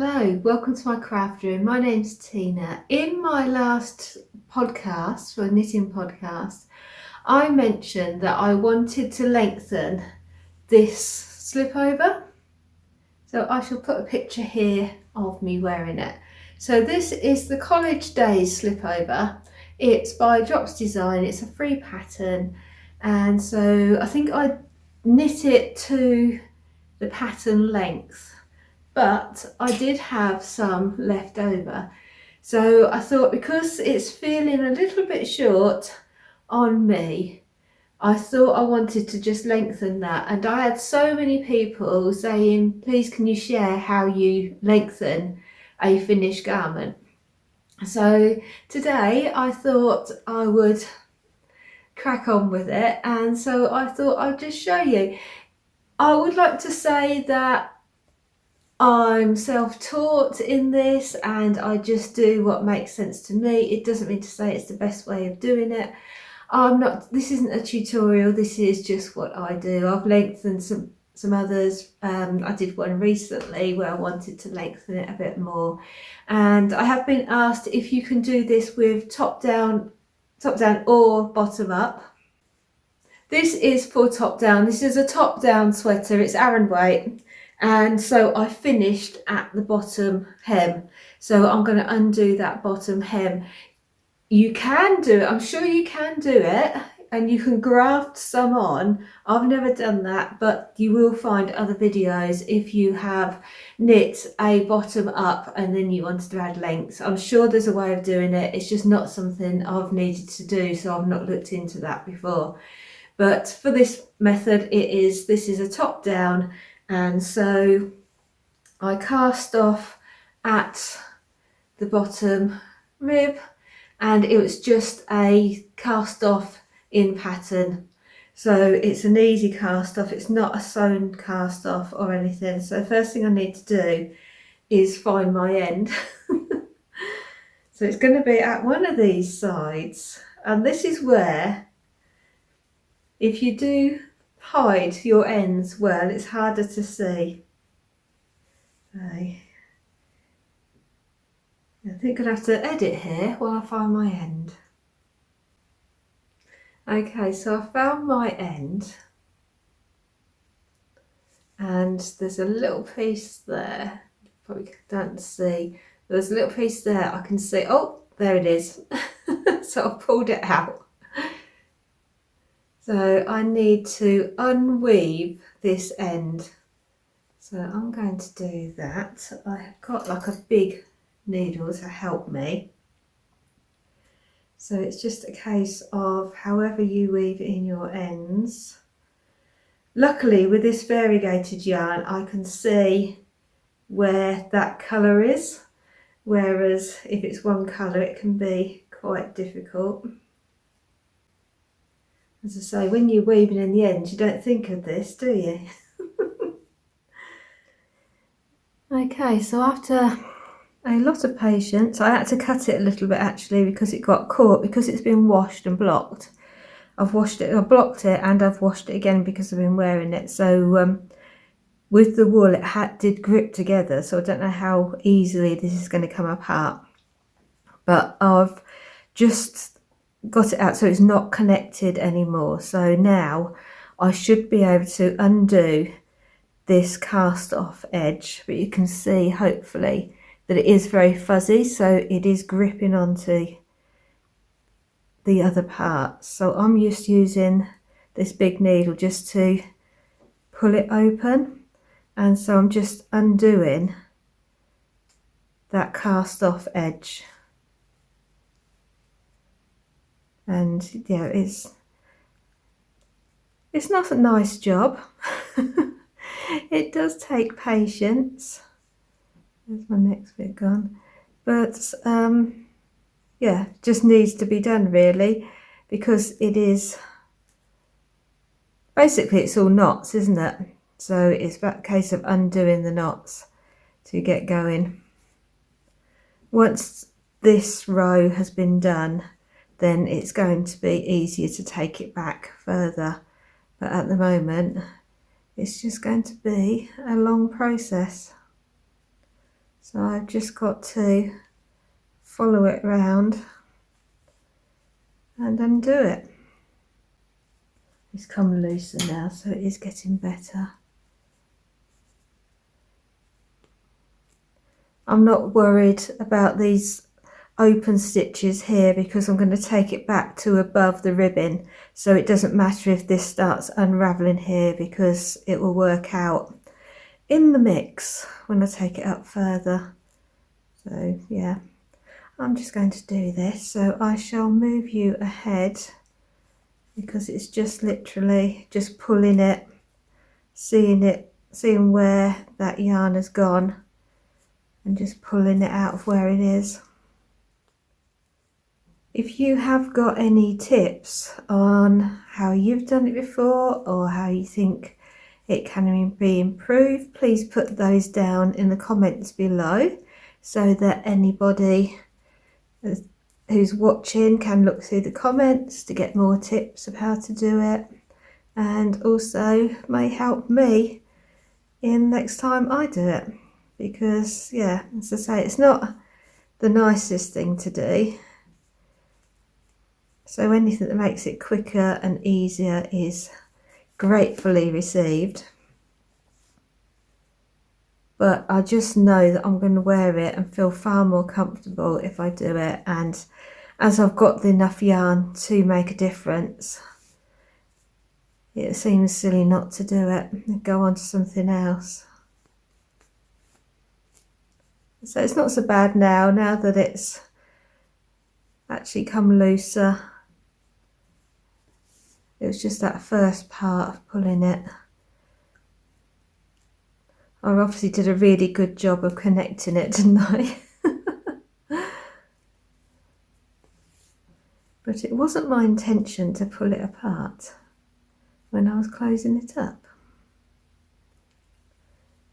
Hello, welcome to my craft room. My name's Tina. In my last podcast, for a knitting podcast, I mentioned that I wanted to lengthen this slip over. So I shall put a picture here of me wearing it. So this is the College Days slip over. It's by Drops Design. It's a free pattern. And so I think I knit it to the pattern length, but I did have some left over. So I thought, because it's feeling a little bit short on me, I thought I wanted to just lengthen that. And I had so many people saying, please can you share how you lengthen a finished garment. So today I thought I would crack on with it, and so I thought I'd just show you. I would like to say that I'm self-taught in this and I just do what makes sense to me. It doesn't mean to say it's the best way of doing it. This isn't a tutorial, this is just what I do. I've lengthened some others. I did one recently where I wanted to lengthen it a bit more. And I have been asked if you can do this with top down or bottom up. This is for top down. This is a top down sweater. It's Aran weight. And so I finished at the bottom hem. So I'm going to undo that bottom hem. You can do it. I'm sure you can do it. And you can graft some on. I've never done that, but you will find other videos if you have knit a bottom up and then you wanted to add length. I'm sure there's a way of doing it. It's just not something I've needed to do, so I've not looked into that before. But for this method, this is a top down, and so I cast off at the bottom rib, and it was just a cast off in pattern. So it's an easy cast off, it's not a sewn cast off or anything. So first thing I need to do is find my end. So it's going to be at one of these sides, and this is where, if you do hide your ends well, it's harder to see. Okay. I think I'll have to edit here while I find my end. Okay, so I found my end, and there's a little piece there, probably don't see, there's a little piece there I can see. Oh, there it is. So I pulled it out. So I need to unweave this end. So I'm going to do that. I've got like a big needle to help me. So it's just a case of however you weave in your ends. Luckily with this variegated yarn I can see where that colour is, whereas if it's one colour it can be quite difficult. As I say, when you're weaving in the ends, you don't think of this, do you? Okay, so after a lot of patience, I had to cut it a little bit actually because it got caught, because it's been washed and blocked. I've washed it, I've blocked it, and I've washed it again because I've been wearing it. So with the wool, it did grip together, so I don't know how easily this is going to come apart. But I've just got it out so it's not connected anymore. So now I should be able to undo this cast off edge, but you can see hopefully that it is very fuzzy, so it is gripping onto the other parts. So I'm just using this big needle just to pull it open, and so I'm just undoing that cast off edge. And yeah, it's not a nice job. It does take patience. There's my next bit gone. But yeah, just needs to be done really, because it is basically, it's all knots, isn't it? So it's a case of undoing the knots to get going. Once this row has been done, then it's going to be easier to take it back further. But at the moment, it's just going to be a long process. So I've just got to follow it round and undo it. It's come looser now, so it is getting better. I'm not worried about these open stitches here because I'm going to take it back to above the ribbon, so it doesn't matter if this starts unraveling here because it will work out in the mix when I take it up further. So yeah, I'm just going to do this, so I shall move you ahead because it's just literally just pulling it, seeing where that yarn has gone and just pulling it out of where it is. If you have got any tips on how you've done it before or how you think it can be improved, please put those down in the comments below so that anybody who's watching can look through the comments to get more tips of how to do it, and also may help me in next time I do it, because yeah, as I say, it's not the nicest thing to do, so anything that makes it quicker and easier is gratefully received. But I just know that I'm going to wear it and feel far more comfortable if I do it, and as I've got enough yarn to make a difference, it seems silly not to do it and go on to something else. So it's not so bad now that it's actually come looser. It was just that first part of pulling it. I obviously did a really good job of connecting it, didn't I? But it wasn't my intention to pull it apart when I was closing it up.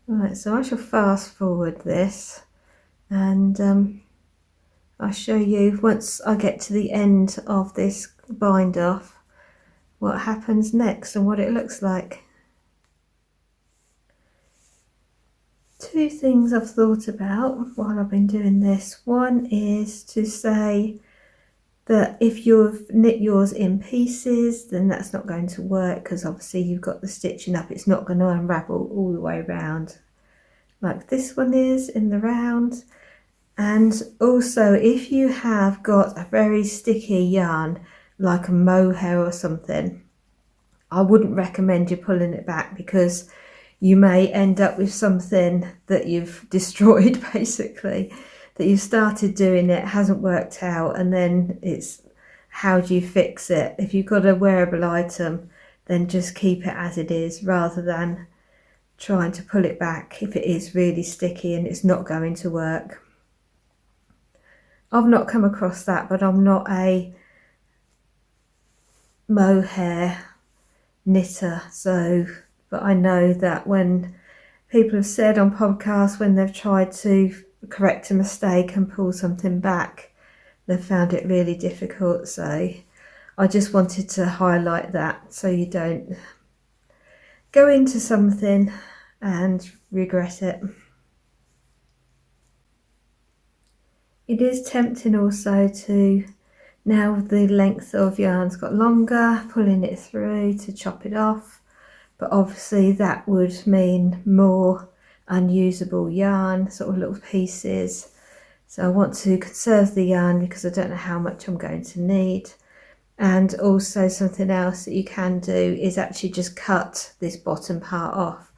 Right, so I shall fast forward this, and I'll show you once I get to the end of this bind off what happens next and what it looks like. Two things I've thought about while I've been doing this. One is to say that if you've knit yours in pieces, then that's not going to work because obviously you've got the stitching up, it's not going to unravel all the way around like this one is in the round. And also if you have got a very sticky yarn like a mohair or something, I wouldn't recommend you pulling it back because you may end up with something that you've destroyed, basically, that you've started doing, it hasn't worked out, and then it's how do you fix it? If you've got a wearable item, then just keep it as it is rather than trying to pull it back if it is really sticky and it's not going to work. I've not come across that, but I'm not a mohair knitter, but I know that when people have said on podcasts when they've tried to correct a mistake and pull something back, they've found it really difficult. So I just wanted to highlight that so you don't go into something and regret it. It is tempting also to, now the length of yarn's got longer, pulling it through to chop it off, but obviously that would mean more unusable yarn, sort of little pieces. So I want to conserve the yarn because I don't know how much I'm going to need. And also something else that you can do is actually just cut this bottom part off,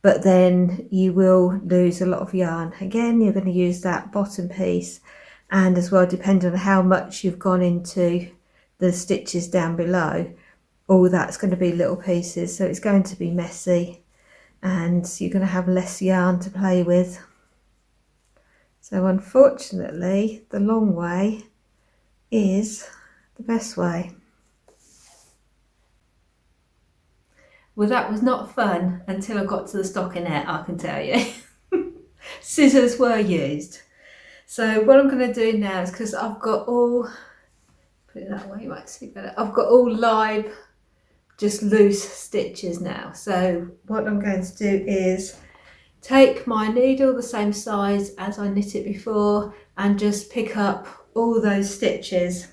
but then you will lose a lot of yarn. Again, you're going to use that bottom piece, and as well, depending on how much you've gone into the stitches down below, all that's going to be little pieces, so it's going to be messy and you're going to have less yarn to play with. So unfortunately, the long way is the best way. Well, that was not fun until I got to the stockinette, I can tell you. Scissors were used. So what I'm going to do now is, because I've got all, put it that way, you might see better, I've got all live, just loose stitches now. So what I'm going to do is take my needle the same size as I knit it before and just pick up all those stitches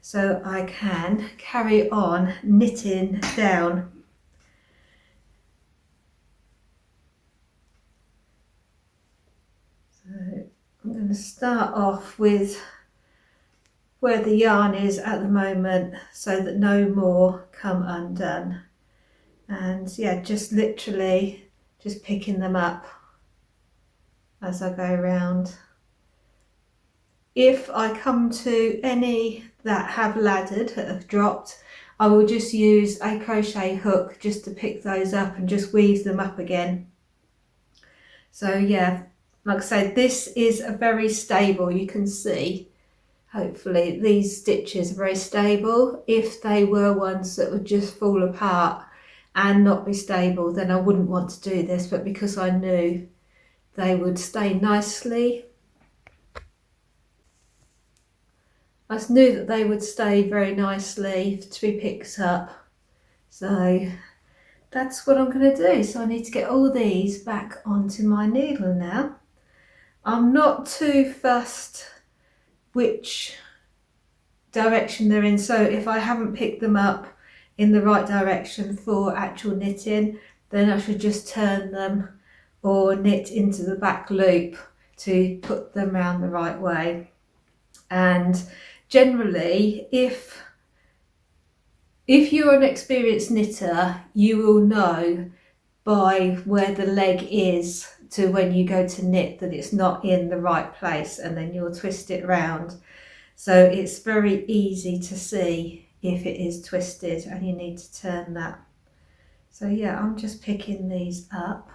so I can carry on knitting down. So I'm going to start off with where the yarn is at the moment so that no more come undone, and yeah, just literally just picking them up as I go around. If I come to any that have laddered, that have dropped, I will just use a crochet hook just to pick those up and just weave them up again. So yeah, like I said, this is a very stable, you can see, hopefully these stitches are very stable. If they were ones that would just fall apart and not be stable, then I wouldn't want to do this, but because I knew they would stay nicely, I knew that they would stay very nicely to be picked up. So that's what I'm going to do. So I need to get all these back onto my needle now. I'm not too fussed which direction they're in, so if I haven't picked them up in the right direction for actual knitting, then I should just turn them or knit into the back loop to put them round the right way. And generally, if you're an experienced knitter, you will know by where the leg is to when you go to knit that it's not in the right place, and then you'll twist it round. So it's very easy to see if it is twisted and you need to turn that. So yeah, I'm just picking these up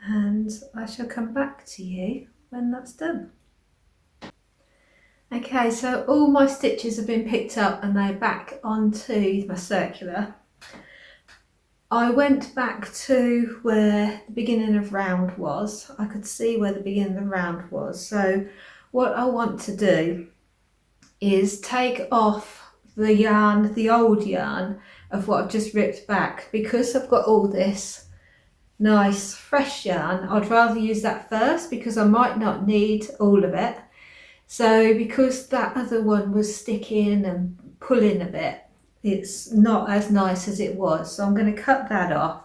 and I shall come back to you when that's done. Okay, so all my stitches have been picked up and they're back onto my circular. I went back to where the beginning of round was. I could see where the beginning of the round was. So what I want to do is take off the yarn, the old yarn of what I've just ripped back. Because I've got all this nice fresh yarn, I'd rather use that first because I might not need all of it. So because that other one was sticking and pulling a bit, it's not as nice as it was. So I'm going to cut that off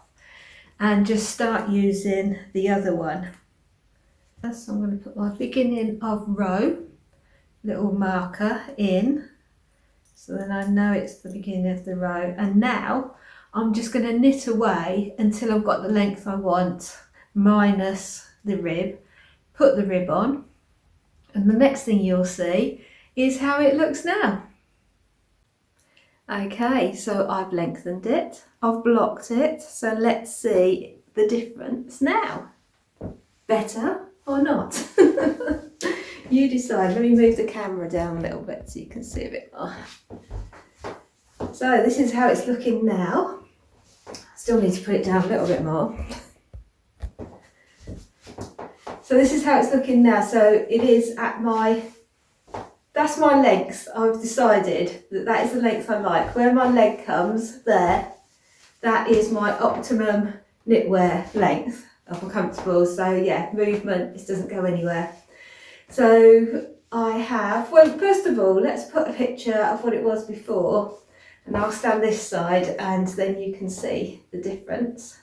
and just start using the other one. First I'm going to put my beginning of row little marker in, so then I know it's the beginning of the row. And now I'm just going to knit away until I've got the length I want, minus the rib, put the rib on, and the next thing you'll see is how it looks now. Okay, so I've lengthened it, I've blocked it, so let's see the difference now. Better or not? You decide. Let me move the camera down a little bit so you can see a bit more. So this is how it's looking now. Still need to put it down a little bit more. So this is how it's looking now. So it is at that's my length. I've decided that that is the length I like. Where my leg comes there, that is my optimum knitwear length. I feel comfortable. So yeah, movement, it doesn't go anywhere. So I have, well, first of all, let's put a picture of what it was before, and I'll stand this side and then you can see the difference.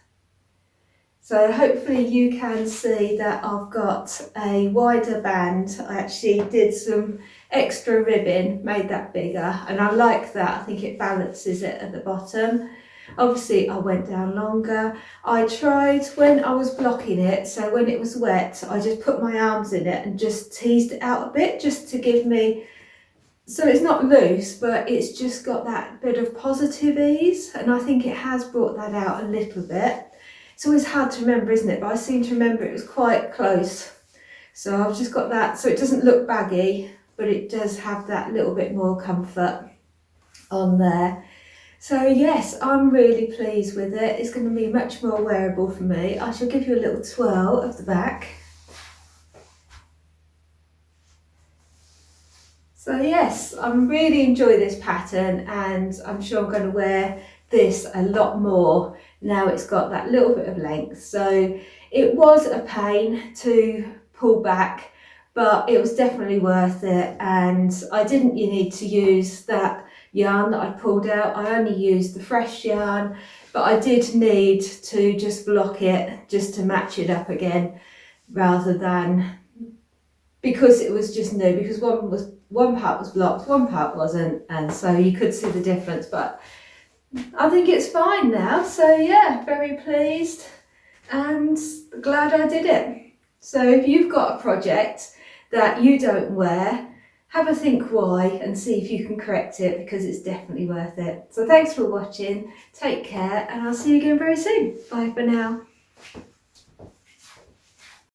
So hopefully you can see that I've got a wider band. I actually did some extra ribbing, made that bigger, and I like that. I think it balances it at the bottom. Obviously I went down longer. I tried when I was blocking it, so when it was wet, I just put my arms in it and just teased it out a bit, just to give me, so it's not loose, but it's just got that bit of positive ease, and I think it has brought that out a little bit. It's always hard to remember, isn't it? But I seem to remember it was quite close. So I've just got that, so it doesn't look baggy, but it does have that little bit more comfort on there. So yes, I'm really pleased with it. It's going to be much more wearable for me. I shall give you a little twirl of the back. So yes, I really enjoy this pattern, and I'm sure I'm going to wear this a lot more. Now it's got that little bit of length, so it was a pain to pull back, but it was definitely worth it. And I didn't need to use that yarn that I pulled out. I only used the fresh yarn, but I did need to just block it just to match it up again, rather than, because it was just new, because one part was blocked, one part wasn't, and so you could see the difference. But I think it's fine now, so yeah, very pleased and glad I did it. So if you've got a project that you don't wear, have a think why and see if you can correct it, because it's definitely worth it. So thanks for watching, take care, and I'll see you again very soon. Bye for now.